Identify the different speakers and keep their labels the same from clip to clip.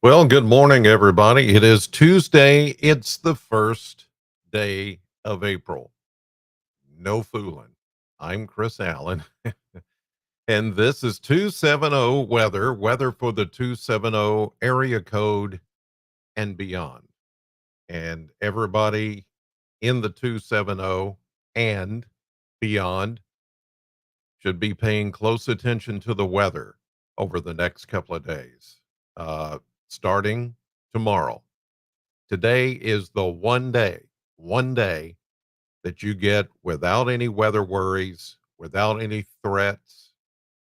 Speaker 1: Well, good morning, everybody. It is Tuesday. It's the first day of April. No fooling. I'm Chris Allen, and this is 270 weather for the 270 area code and beyond. And everybody in the 270 and beyond should be paying close attention to the weather over the next couple of days, starting tomorrow. Today is the one day that you get without any weather worries, without any threats,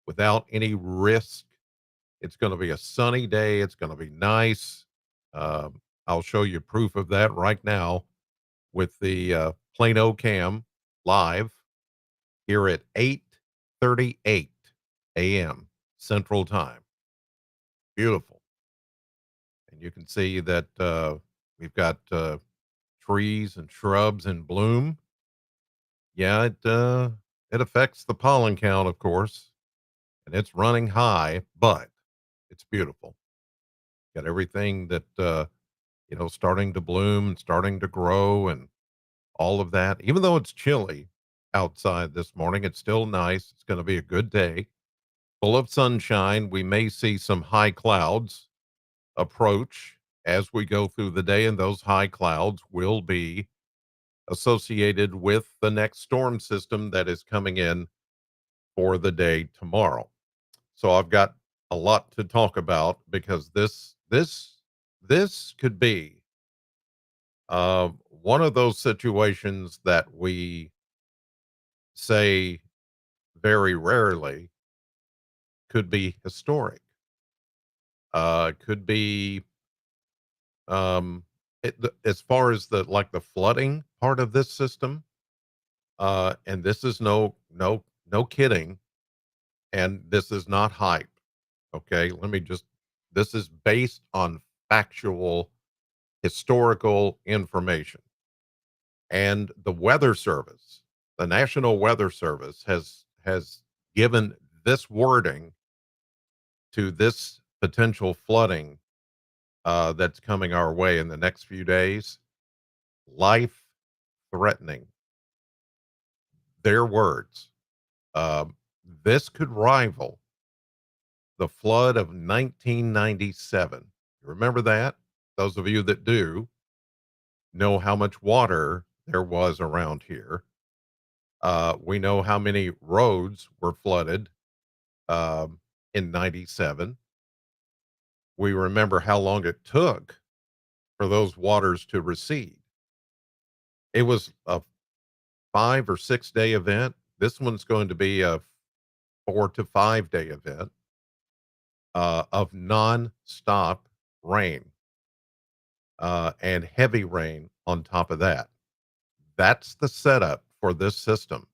Speaker 1: without any risk. It's going to be a sunny day. It's going to be nice. I'll show you proof of that right now with the Plano Cam live here at 8:38 a.m. Central Time. Beautiful. And you can see that we've got trees and shrubs in bloom. Yeah, it affects the pollen count, of course, and it's running high, but it's beautiful. Got everything that starting to bloom and starting to grow and all of that. Even though it's chilly outside this morning, it's still nice. It's going to be a good day, full of sunshine. We may see some high clouds approach as we go through the day, and those high clouds will be associated with the next storm system that is coming in for the day tomorrow. So I've got a lot to talk about because this could be one of those situations that we say very rarely could be historic. Could be as far as the flooding part of this system. And this is no kidding. And this is not hype. Okay. This is based on factual historical information. And the Weather Service, the National Weather Service has given this wording to this potential flooding that's coming our way in the next few days. Life threatening. Their words. Um, this could rival the flood of 1997. Remember that? Those of you that do know how much water there was around here. We know how many roads were flooded in 97. We remember how long it took for those waters to recede. It was a 5 or 6 day event. This one's going to be a 4 to 5 day event of non-stop rain and heavy rain on top of that. That's the setup for this system.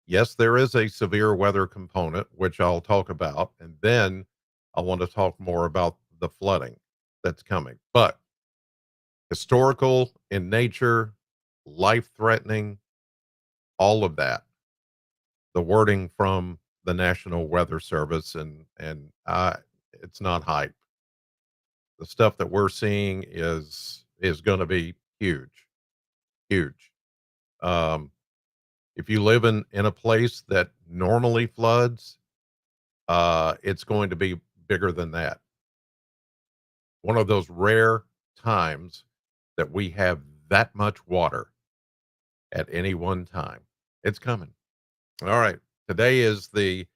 Speaker 1: Yes, there is a severe weather component, which I'll talk about, and then I want to talk more about the flooding that's coming. But historical in nature, life threatening, all of that. The wording from the National Weather Service, and it's not hype. The stuff that we're seeing is going to be huge, huge. Um, if you live in a place that normally floods, it's going to be bigger than that. One of those rare times that we have that much water at any one time. It's coming. All right. Today is the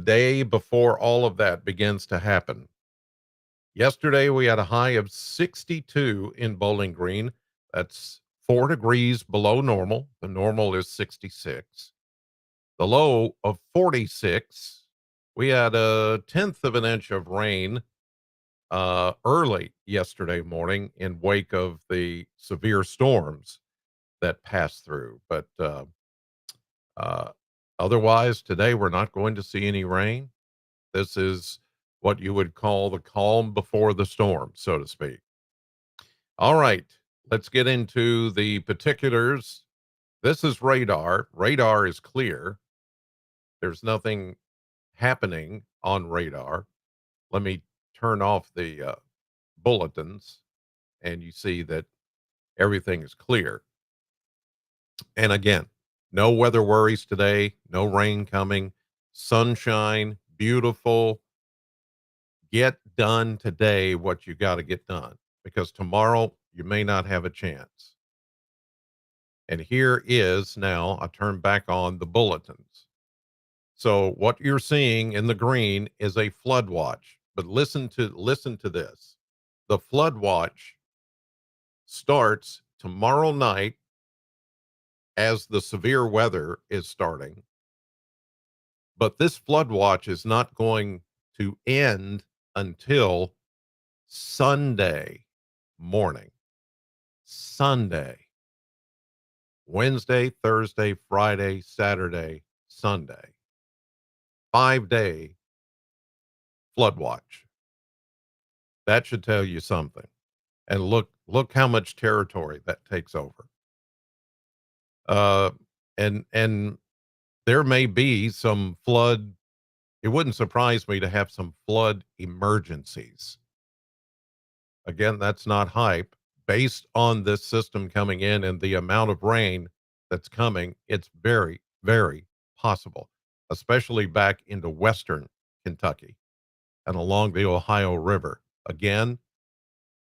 Speaker 1: day before all of that begins to happen. Yesterday we had a high of 62 in Bowling Green. That's 4 degrees below normal. The normal is 66. The low of 46. We had a tenth of an inch of rain early yesterday morning in wake of the severe storms that passed through. But uh, otherwise, today we're not going to see any rain. This is what you would call the calm before the storm, so to speak. All right, let's get into the particulars. This is radar. Radar is clear. There's nothing happening on radar. Let me turn off the bulletins and you see that everything is clear. And again, no weather worries today, no rain coming, sunshine, beautiful. Get done today what you got to get done because tomorrow you may not have a chance. And here is now, I turn back on the bulletins. So what you're seeing in the green is a flood watch. But listen to this. The flood watch starts tomorrow night as the severe weather is starting. But this flood watch is not going to end until Sunday morning. Sunday. Wednesday, Thursday, Friday, Saturday, Sunday. 5-day flood watch. That should tell you something. And look how much territory that takes over. Uh and there may be some flood. It wouldn't surprise me to have some flood emergencies. Again, that's not hype. Based on this system coming in and the amount of rain that's coming, it's very, very possible, especially back into western Kentucky and along the Ohio River. Again,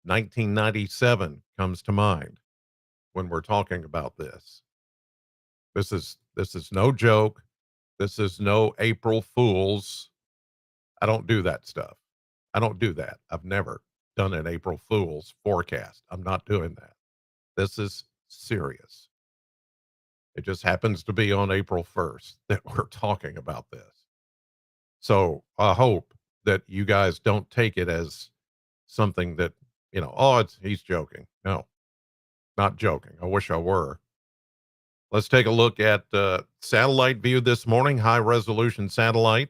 Speaker 1: 1997 comes to mind when we're talking about this. This is no joke. This is no April Fools. I don't do that stuff. I don't do that. I've never done an April Fool's forecast. I'm not doing that. This is serious. It just happens to be on April 1st that we're talking about this. So I hope that you guys don't take it as something that, oh, he's joking. No, not joking. I wish I were. Let's take a look at satellite view this morning, high resolution satellite.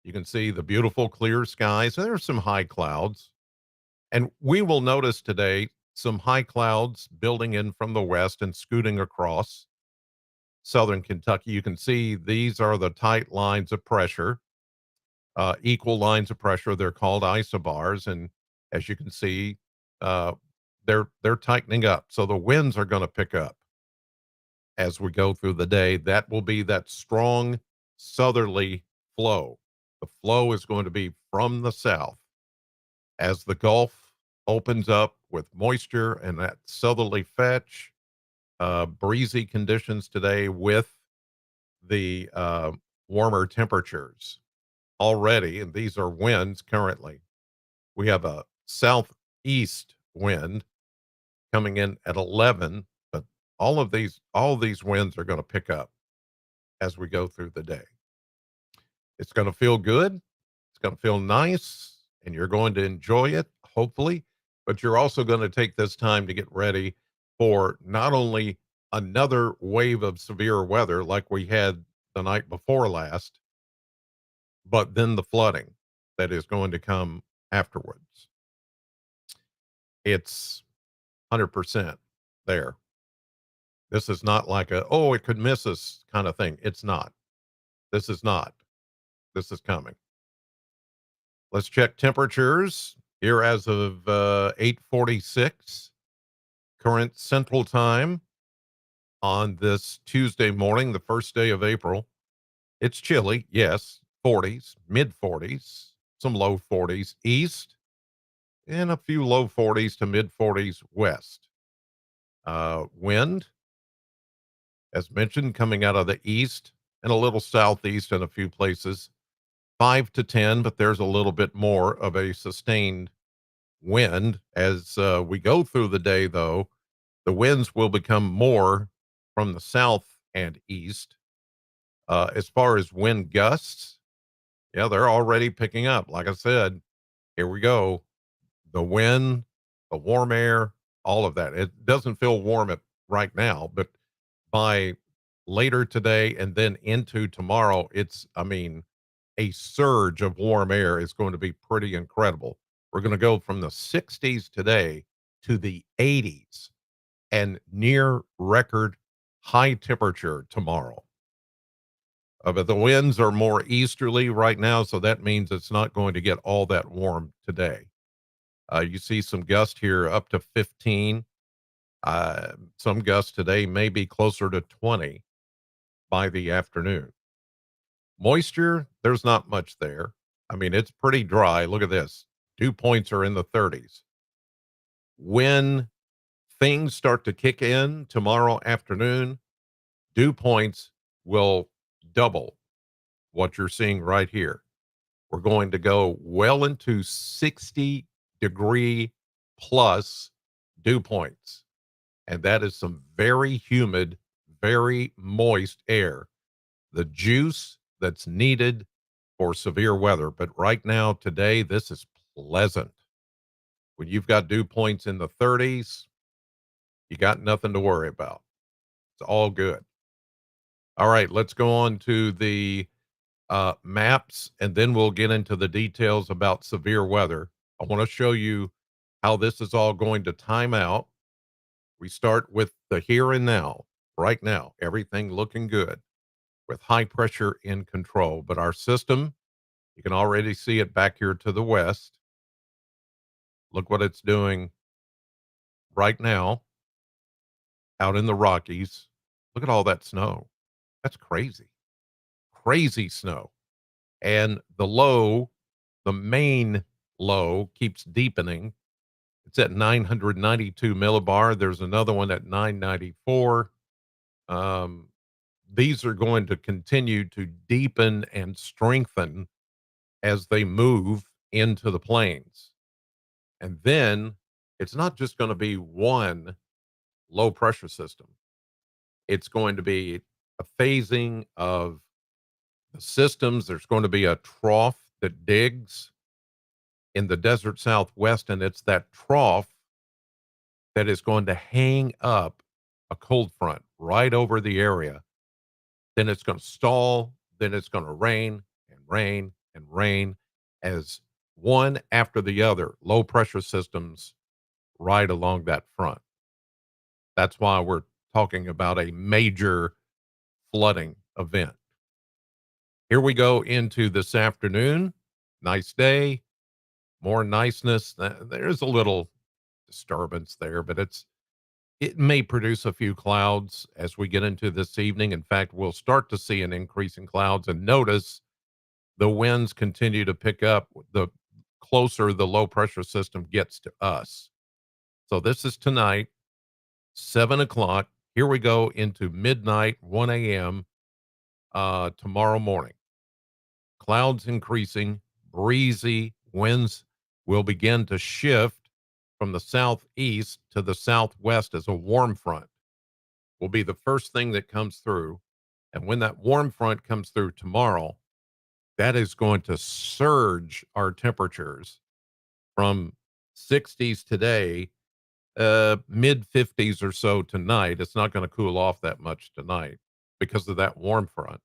Speaker 1: You can see the beautiful clear skies. There's some high clouds. And we will notice today some high clouds building in from the west and scooting across southern Kentucky. You can see these are the tight lines of pressure, equal lines of pressure. They're called isobars. And as you can see, uh, they're tightening up. So the winds are going to pick up as we go through the day. That will be that strong southerly flow. The flow is going to be from the south as the Gulf opens up with moisture and that southerly fetch. Breezy conditions today with the warmer temperatures already, and these are winds currently. We have a southeast wind coming in at 11, but all these winds are going to pick up as we go through the day. It's going to feel good. It's going to feel nice, and you're going to enjoy it, hopefully. But you're also going to take this time to get ready for not only another wave of severe weather like we had the night before last, but then the flooding that is going to come afterwards. It's 100% there. This is not like oh, it could miss us kind of thing. It's not. This is not. This is coming. Let's check temperatures here as of 8:46 current Central Time on this Tuesday morning, the first day of April. It's chilly, yes, 40s, mid 40s, some low 40s east, and a few low 40s to mid 40s west. Wind, as mentioned, coming out of the east and a little southeast in a few places, 5 to 10, but there's a little bit more of a sustained wind as we go through the day, though. The winds will become more from the south and east. As far as wind gusts, yeah, they're already picking up. Like I said, here we go. The wind, the warm air, all of that. It doesn't feel warm right now, but by later today and then into tomorrow, I mean, a surge of warm air is going to be pretty incredible. We're going to go from the 60s today to the 80s and near record high temperature tomorrow. But the winds are more easterly right now, so that means it's not going to get all that warm today. You see some gust here up to 15. Some gusts today may be closer to 20 by the afternoon. Moisture, there's not much there. I mean, it's pretty dry. Look at this. Dew points are in the 30s. When things start to kick in tomorrow afternoon, dew points will double what you're seeing right here. We're going to go well into 60-degree plus dew points. And that is some very humid, very moist air. The juice that's needed for severe weather. But right now, today, this is pleasant. When you've got dew points in the 30s, you got nothing to worry about. It's all good. All right, let's go on to the maps, and then we'll get into the details about severe weather. I want to show you how this is all going to time out. We start with the here and now. Right now, everything looking good with high pressure in control. But our system, you can already see it back here to the west. Look what it's doing right now out in the Rockies. Look at all that snow. That's crazy. Crazy snow. And the low, the main low, keeps deepening. It's at 992 millibar. There's another one at 994. Um, these are going to continue to deepen and strengthen as they move into the plains. And then it's not just going to be one low pressure system, it's going to be a phasing of the systems. There's going to be a trough that digs in the desert Southwest, and it's that trough that is going to hang up a cold front right over the area. Then it's going to stall. Then it's going to rain and rain and rain as one after the other low pressure systems right along that front. That's why we're talking about a major flooding event. Here we go into this afternoon. Nice day, more niceness. There's a little disturbance there, but it may produce a few clouds as we get into this evening. In fact, we'll start to see an increase in clouds, and notice the winds continue to pick up the closer the low pressure system gets to us. So this is tonight, 7 o'clock. Here we go into midnight, 1 a.m. Tomorrow morning. Clouds increasing, breezy winds will begin to shift from the southeast to the southwest as a warm front will be the first thing that comes through. And when that warm front comes through tomorrow, that is going to surge our temperatures from 60s today, mid 50s or so tonight. It's not going to cool off that much tonight because of that warm front.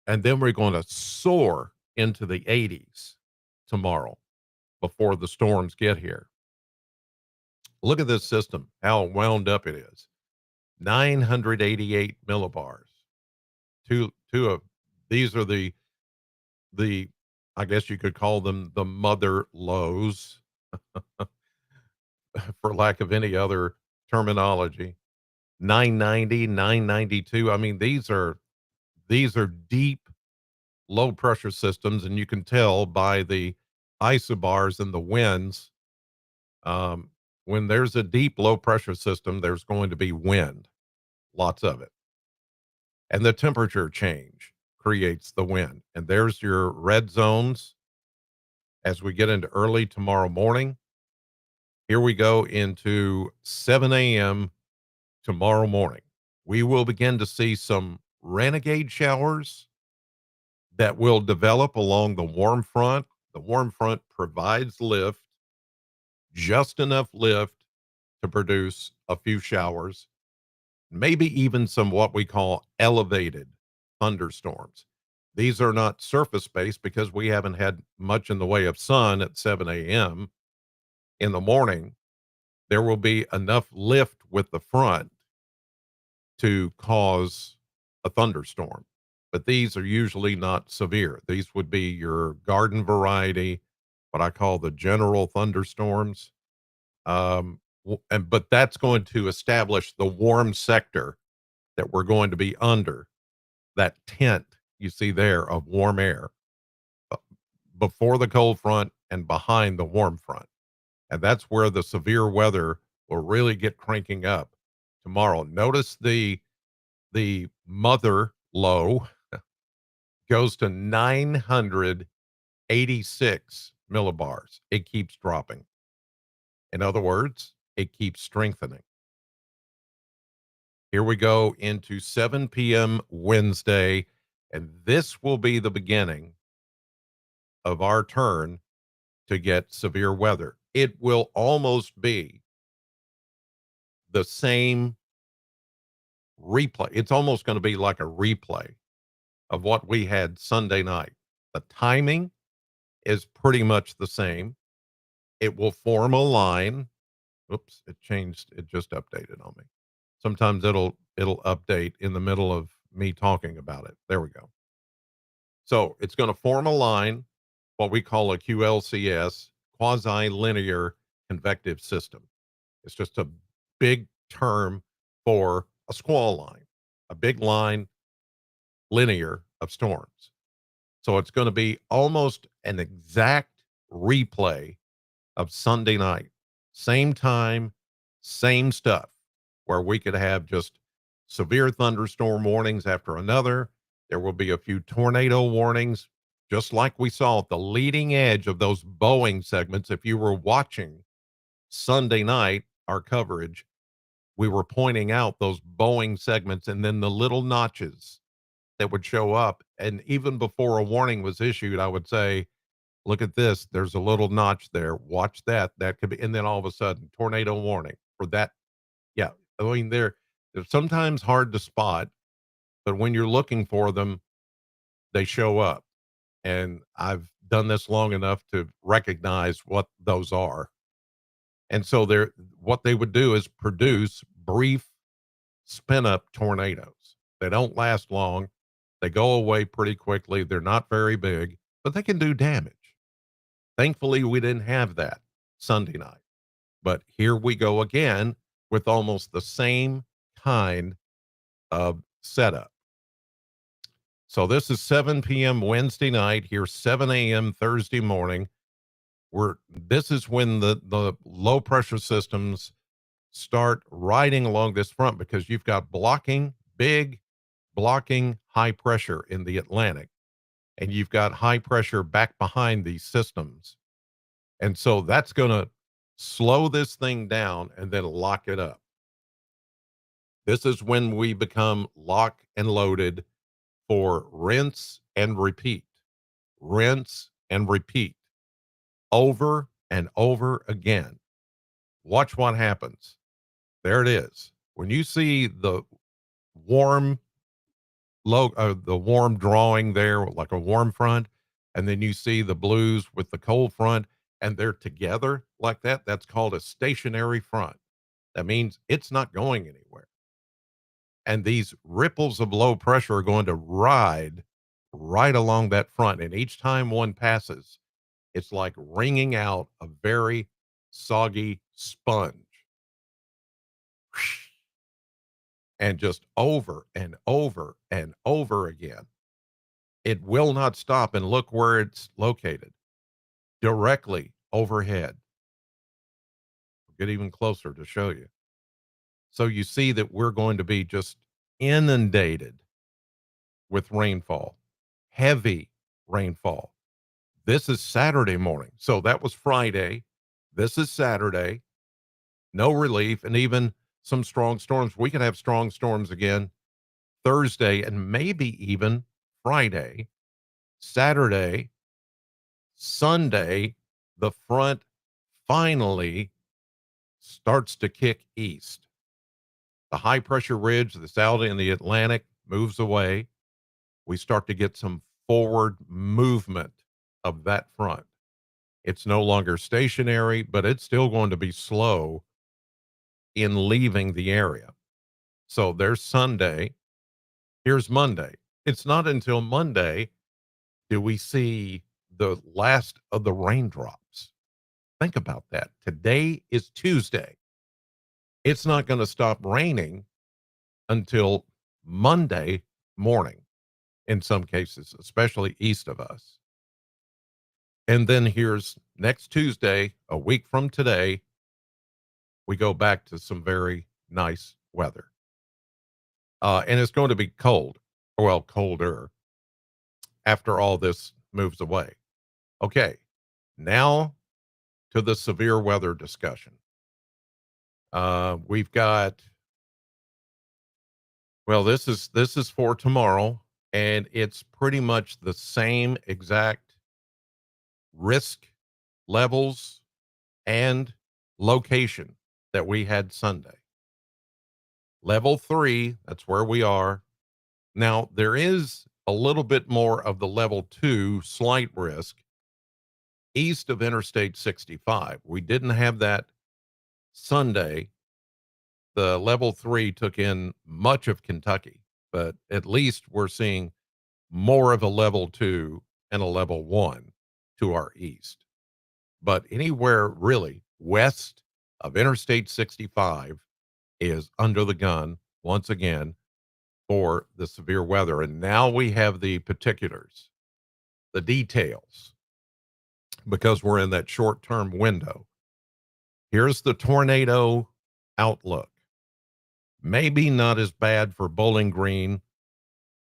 Speaker 1: And then we're going to soar into the 80s tomorrow before the storms get here. Look at this system, how wound up it is. 988 millibars. Two of these are the I guess you could call them the mother lows for lack of any other terminology. 990, 992. I mean, these are deep low pressure systems, and you can tell by the isobars and the winds. Um, when there's a deep low pressure system, there's going to be wind, lots of it. And the temperature change creates the wind. And there's your red zones as we get into early tomorrow morning. Here we go into 7 a.m. tomorrow morning. We will begin to see some renegade showers that will develop along the warm front. The warm front provides lift, just enough lift to produce a few showers, maybe even some what we call elevated thunderstorms. These are not surface based because we haven't had much in the way of sun at 7 a.m. in the morning. There will be enough lift with the front to cause a thunderstorm, but these are usually not severe. These would be your garden variety, what I call the general thunderstorms. But that's going to establish the warm sector that we're going to be under, that tent you see there of warm air, uh, before the cold front and behind the warm front. And that's where the severe weather will really get cranking up tomorrow. Notice the mother low goes to 986 millibars. It keeps dropping. In other words, it keeps strengthening. Here we go into 7 p.m. Wednesday, and this will be the beginning of our turn to get severe weather. It will almost be the same replay. It's almost going to be like a replay of what we had Sunday night. The timing is pretty much the same. It will form a line. Oops, it changed. It just updated on me. Sometimes it'll update in the middle of me talking about it. There we go. So it's going to form a line, what we call a QLCS, quasi-linear convective system. It's just a big term for a squall line, a big line, linear of storms. So it's going to be almost an exact replay of Sunday night. Same time, same stuff, where we could have just severe thunderstorm warnings after another. There will be a few tornado warnings, just like we saw at the leading edge of those Boeing segments. If you were watching Sunday night, our coverage, we were pointing out those Boeing segments and then the little notches that would show up. And even before a warning was issued, I would say, look at this. There's a little notch there. Watch that. That could be, and then all of a sudden, tornado warning for that. Yeah. I mean, they're sometimes hard to spot, but when you're looking for them, they show up. And I've done this long enough to recognize what those are. And so what they would do is produce brief spin up tornadoes. They don't last long. They go away pretty quickly. They're not very big, but they can do damage. Thankfully, we didn't have that Sunday night. But here we go again with almost the same kind of setup. So this is 7 p.m. Wednesday night, here 7 a.m. Thursday morning. This is when the low pressure systems start riding along this front, because you've got big blocking high pressure in the Atlantic, and you've got high pressure back behind these systems. And so that's going to slow this thing down and then lock it up. This is when we become lock and loaded for rinse and repeat, rinse and repeat, over and over again. Watch what happens. There it is. When you see the warm the warm drawing there, like a warm front, and then you see the blues with the cold front, and they're together like that, that's called a stationary front. That means it's not going anywhere. And these ripples of low pressure are going to ride right along that front. And each time one passes, it's like wringing out a very soggy sponge. And just over and over and over again. It will not stop. And look where it's located, directly overhead. I'll get even closer to show you. So you see that we're going to be just inundated with rainfall, heavy rainfall. This is Saturday morning. So that was Friday. This is Saturday. No relief, and even some strong storms. We could have strong storms again Thursday and maybe even Friday. Saturday, Sunday, the front finally starts to kick east. The high pressure ridge that's out in the Atlantic moves away. We start to get some forward movement of that front. It's no longer stationary, but it's still going to be slow in leaving the area. So there's Sunday. Here's Monday. It's not until Monday do we see the last of the raindrops. Think about that. Today is Tuesday. It's not going to stop raining until Monday morning in some cases, especially east of us. And then here's next Tuesday, a week from today, we go back to some very nice weather. And it's going to be cold, well, colder after all this moves away. Okay, now to the severe weather discussion. We've got, well, this is for tomorrow, and it's pretty much the same exact risk levels and location that we had Sunday. Level 3, that's where we are. Now, there is a little bit more of the level 2 slight risk east of Interstate 65. We didn't have that Sunday. The level 3 took in much of Kentucky, but at least we're seeing more of a level 2 and a level 1 to our east. But anywhere really west of Interstate 65 is under the gun once again for the severe weather. And now we have the particulars, the details, because we're in that short term window. Here's the tornado outlook. Maybe not as bad for Bowling Green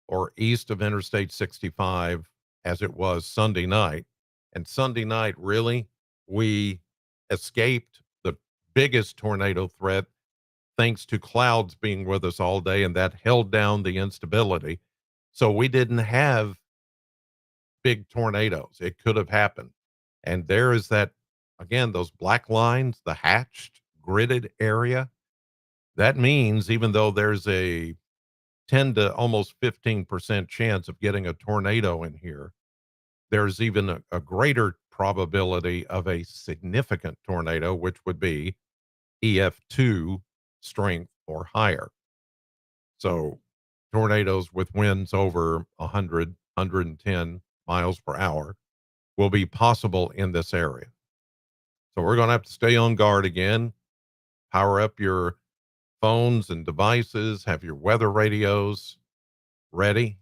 Speaker 1: or east of Interstate 65 as it was Sunday night. And Sunday night, really, we escaped the biggest tornado threat thanks to clouds being with us all day, and that held down the instability. So we didn't have big tornadoes. It could have happened. And there is that, again, those black lines, the hatched, gridded area. That means even though there's a 10 to almost 15% chance of getting a tornado in here, there's even a greater probability of a significant tornado, which would be EF2 strength or higher. So tornadoes with winds over 100, 110 miles per hour will be possible in this area. So we're going to have to stay on guard again, power up your phones and devices, have your weather radios ready.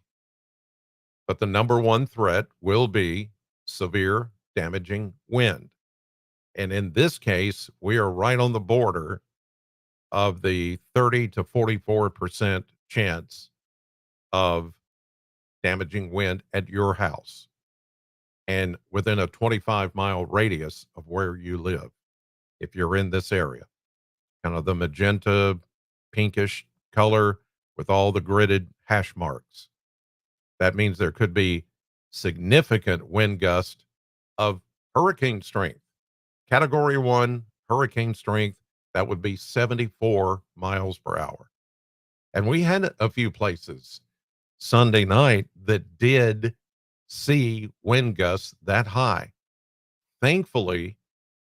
Speaker 1: But the number one threat will be severe damaging wind. And in this case, we are right on the border of the 30 to 44% chance of damaging wind at your house and within a 25-mile radius of where you live. If you're in this area, kind of the magenta, pinkish color with all the gridded hash marks, that means there could be significant wind gust of hurricane strength. Category 1 hurricane strength, that would be 74 miles per hour. And we had a few places Sunday night that did see wind gusts that high. Thankfully,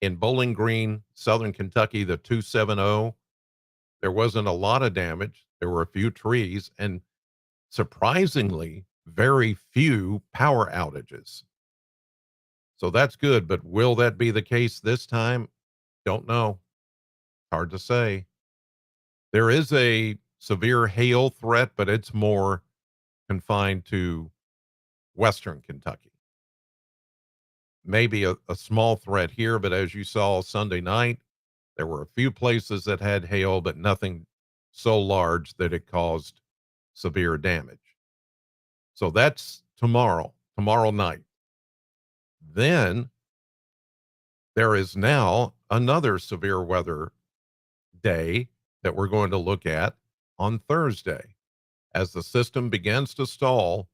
Speaker 1: in Bowling Green, Southern Kentucky, the 270, there wasn't a lot of damage. There were a few trees and surprisingly, very few power outages. So that's good. But will that be the case this time? Don't know. Hard to say. There is a severe hail threat, but it's more confined to Western Kentucky. Maybe a small threat here, but as you saw Sunday night, there were a few places that had hail, but nothing so large that it caused severe damage. So that's tomorrow night. Then there is now another severe weather day that we're going to look at on Thursday. As the system begins to stall,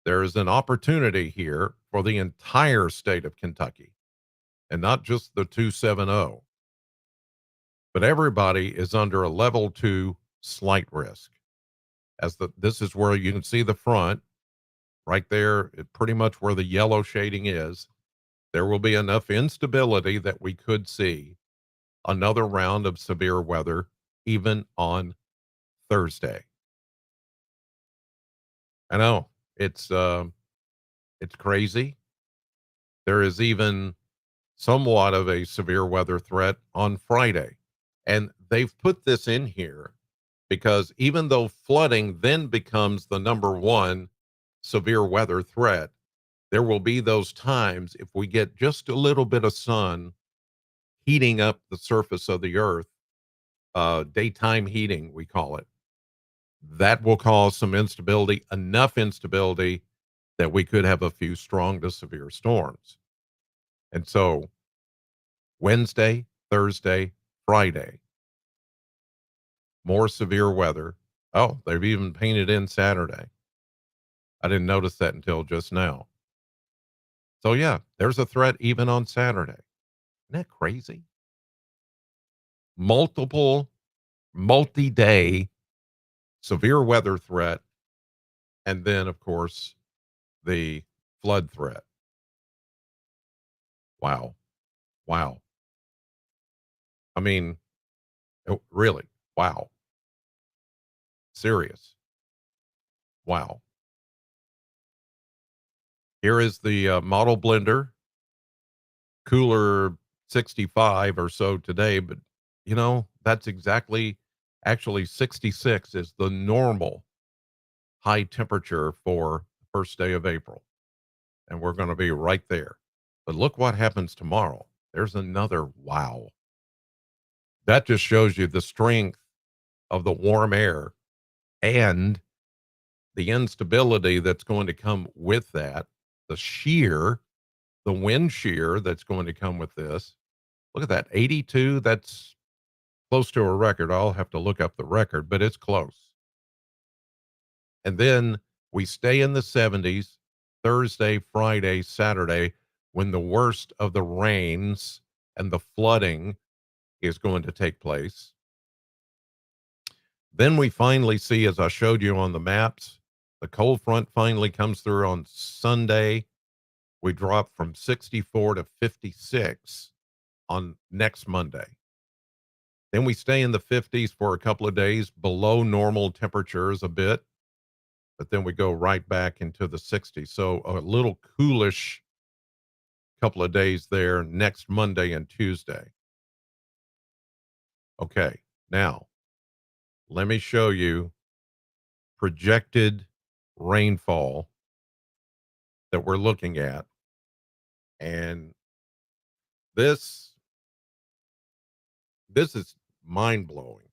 Speaker 1: there is an opportunity here for the entire state of Kentucky and not just the 270. But everybody is under a level 2 slight risk. This is where you can see the front right there, pretty much where the yellow shading is. There will be enough instability that we could see another round of severe weather even on Thursday. I know it's crazy. There is even somewhat of a severe weather threat on Friday. And they've put this in here because even though flooding then becomes the number one severe weather threat, there will be those times if we get just a little bit of sun heating up the surface of the earth, daytime heating, we call it, that will cause some instability, enough instability that we could have a few strong to severe storms. And so Wednesday, Thursday, Friday, more severe weather. Oh, they've even painted in Saturday. I didn't notice that until just now. So, yeah, there's a threat even on Saturday. Isn't that crazy? Multiple, multi day severe weather threat. And then, of course, the flood threat. Wow. Wow. I mean, really, wow. Serious. Wow. Here is the model blender, cooler 65 or so today, but that's exactly, actually 66 is the normal high temperature for the first day of April. And we're going to be right there. But look what happens tomorrow. There's another wow. That just shows you the strength of the warm air and the instability that's going to come with that, the shear, the wind shear that's going to come with this. Look at that, 82. That's close to a record. I'll have to look up the record, but it's close. And then we stay in the 70s Thursday, Friday, Saturday, when the worst of the rains and the flooding is going to take place. Then we finally see, as I showed you on the maps, the cold front finally comes through on Sunday. We drop from 64 to 56 on next Monday. Then we stay in the 50s for a couple of days, below normal temperatures a bit, but then we go right back into the 60s. So a little coolish couple of days there next Monday and Tuesday. Okay, now let me show you projected rainfall that we're looking at. And this this is mind blowing.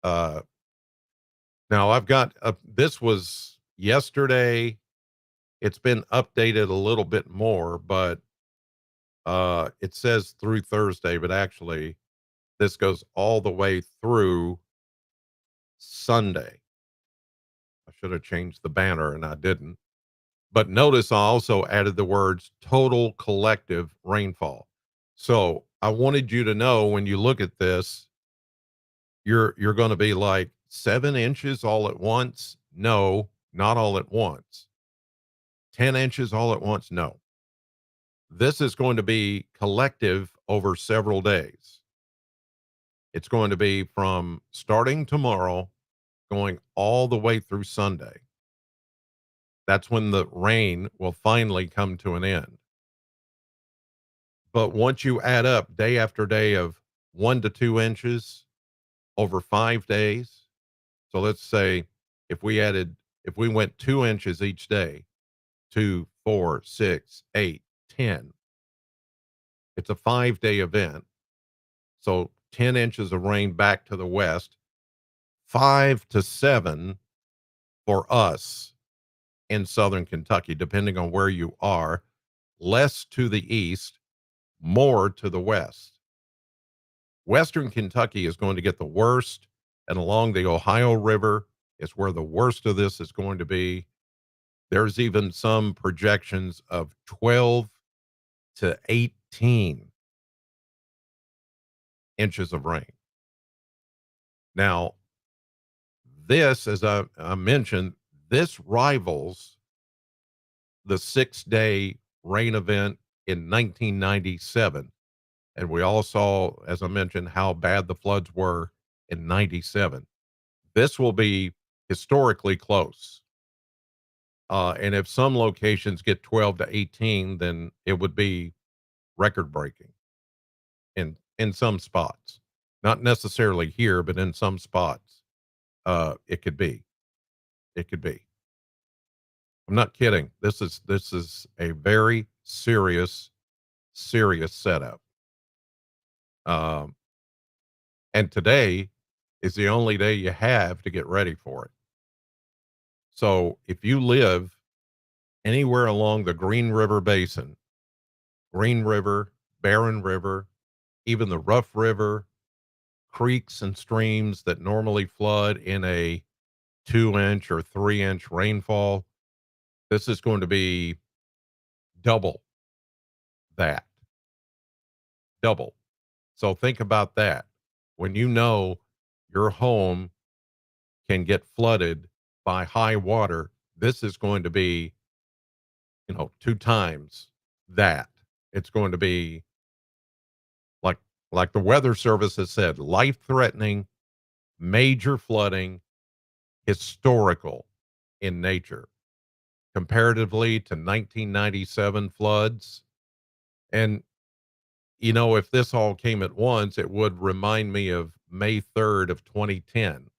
Speaker 1: Uh, Now I've got this was yesterday. It's been updated a little bit more, but it says through Thursday, but actually this goes all the way through Sunday. I should have changed the banner and I didn't. But notice I also added the words total collective rainfall. So I wanted you to know when you look at this, you're going to be like 7 inches all at once. No, not all at once. 10 inches all at once. No, this is going to be collective over several days. It's going to be from starting tomorrow, going all the way through Sunday. That's when the rain will finally come to an end. But once you add up day after day of 1 to 2 inches over 5 days, so let's say if we added, if we went 2 inches each day, 2, 4, 6, 8, 10, it's a 5 day event. So 10 inches of rain back to the west, 5 to 7 for us in southern Kentucky, depending on where you are, less to the east, more to the west. Western Kentucky is going to get the worst, and along the Ohio River is where the worst of this is going to be. There's even some projections of 12 to 18 inches of rain. Now, this, as I mentioned, this rivals the 6 day rain event in 1997. And we all saw, as I mentioned, how bad the floods were in 97. This will be historically close. And if some locations get 12 to 18, then it would be record breaking in some spots. Not necessarily here, but in some spots. It could be. It could be. I'm not kidding. This is a very serious setup. Um, and today is the only day you have to get ready for it. So if you live anywhere along the Green River Basin, Green River, Barren River, even the Rough River, creeks and streams that normally flood in a 2-inch or 3-inch rainfall, this is going to be double that, double. So think about that. When you know your home can get flooded by high water, this is going to be, 2 times that. It's going to be like the weather service has said, life-threatening, major flooding, historical in nature comparatively to 1997 floods. And if this all came at once, it would remind me of May 3rd of 2010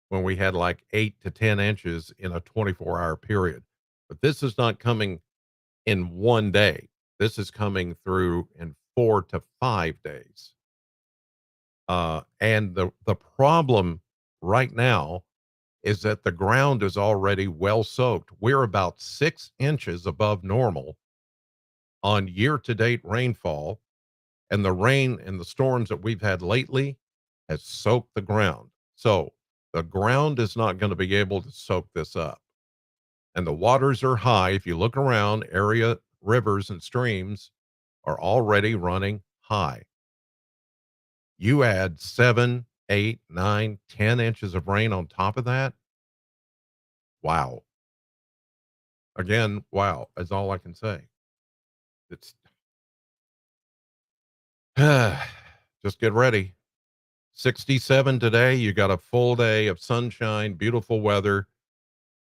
Speaker 1: when we had like 8 to 10 inches in a 24-hour period. But this is not coming in one day. This is coming through in 4 to 5 days. And the problem right now is that the ground is already well soaked. We're about 6 inches above normal on year to date rainfall, and the rain and the storms that we've had lately has soaked the ground. So the ground is not going to be able to soak this up. And the waters are high. If you look around, area rivers and streams are already running high. You add 7, 8, 9, 10 inches of rain on top of that. Wow. Again, wow, is all I can say. It's just get ready. 67 today. You got a full day of sunshine, beautiful weather,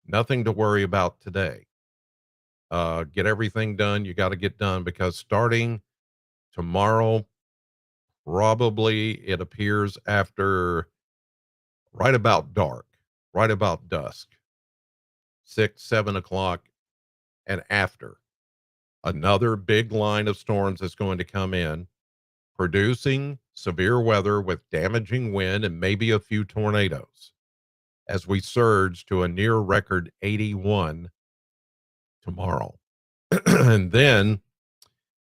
Speaker 1: nothing to worry about today. Get everything done you got to get done because starting tomorrow, probably it appears after right about dark, right about dusk, 6, 7 o'clock, and after. Another big line of storms is going to come in, producing severe weather with damaging wind and maybe a few tornadoes as we surge to a near record 81 tomorrow. And then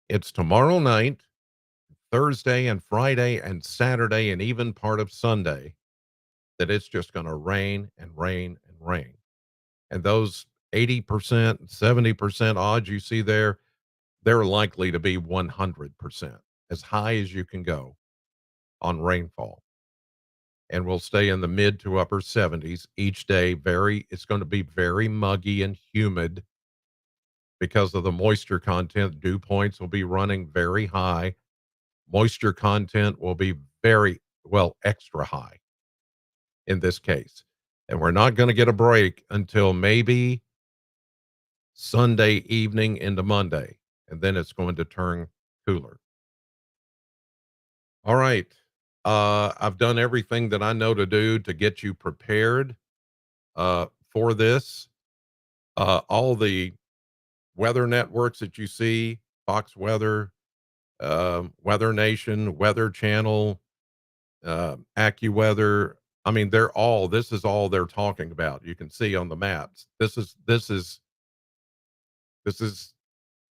Speaker 1: it's tomorrow night, Thursday and Friday and Saturday, and even part of Sunday that it's just going to rain and rain and rain. And those 80%, 70% odds you see there, they're likely to be 100%, as high as you can go on rainfall. And we'll stay in the mid to upper 70s each day. It's going to be very muggy and humid because of the moisture content. Dew points will be running very high. Moisture content will be very, well, extra high in this case. And we're not going to get a break until maybe Sunday evening into Monday. And then it's going to turn cooler. All right. I've done everything that I know to do to get you prepared for this. All the weather networks that you see, Fox Weather, Weather Nation, Weather Channel, AccuWeather. I mean, this is all they're talking about. You can see on the maps. This is this is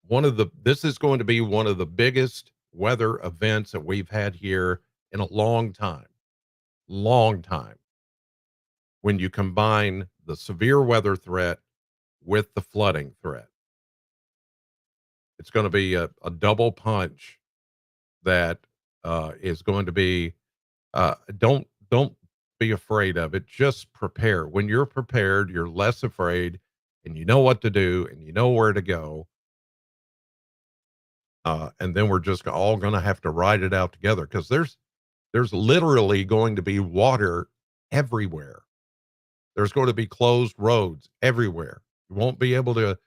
Speaker 1: going to be one of the biggest weather events that we've had here in a long time. When you combine the severe weather threat with the flooding threat, it's going to be a double punch that is going to be. Don't be afraid of it. Just prepare. When you're prepared, you're less afraid, and you know what to do, and you know where to go. And then we're just all going to have to ride it out together because there's literally going to be water everywhere. There's going to be closed roads everywhere. You won't be able to.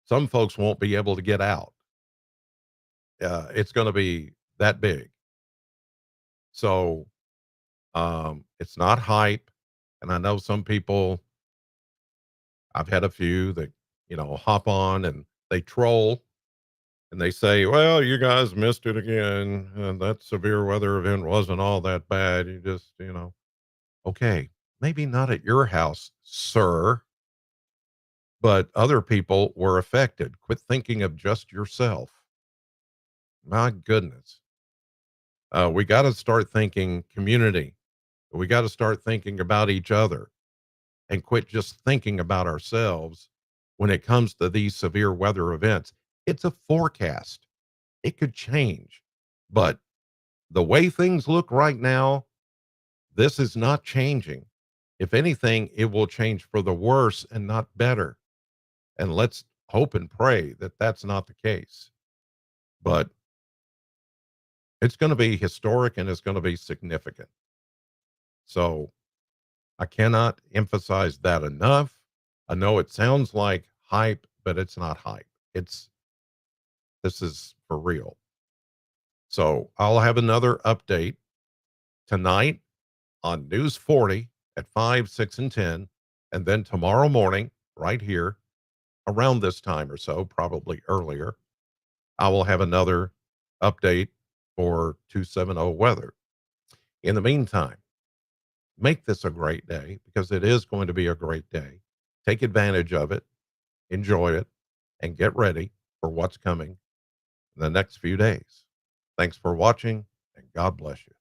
Speaker 1: Some folks won't be able to get out. It's going to be that big. So it's not hype. And I know some people, I've had a few that, hop on and they troll and they say, well, you guys missed it again. And that severe weather event wasn't all that bad. You just, okay, maybe not at your house, sir, but other people were affected. Quit thinking of just yourself. My goodness. We got to start thinking community. We got to start thinking about each other and quit just thinking about ourselves when it comes to these severe weather events. It's a forecast, it could change. But the way things look right now, this is not changing. If anything, it will change for the worse and not better. And let's hope and pray that that's not the case. But it's going to be historic and it's going to be significant. So I cannot emphasize that enough. I know it sounds like hype, but it's not hype. This is for real. So I'll have another update tonight on News 40 at 5, 6, and 10. And then tomorrow morning, right here, around this time or so, probably earlier, I will have another update for 270 weather. In the meantime, make this a great day because it is going to be a great day. Take advantage of it, enjoy it, and get ready for what's coming in the next few days. Thanks for watching, and God bless you.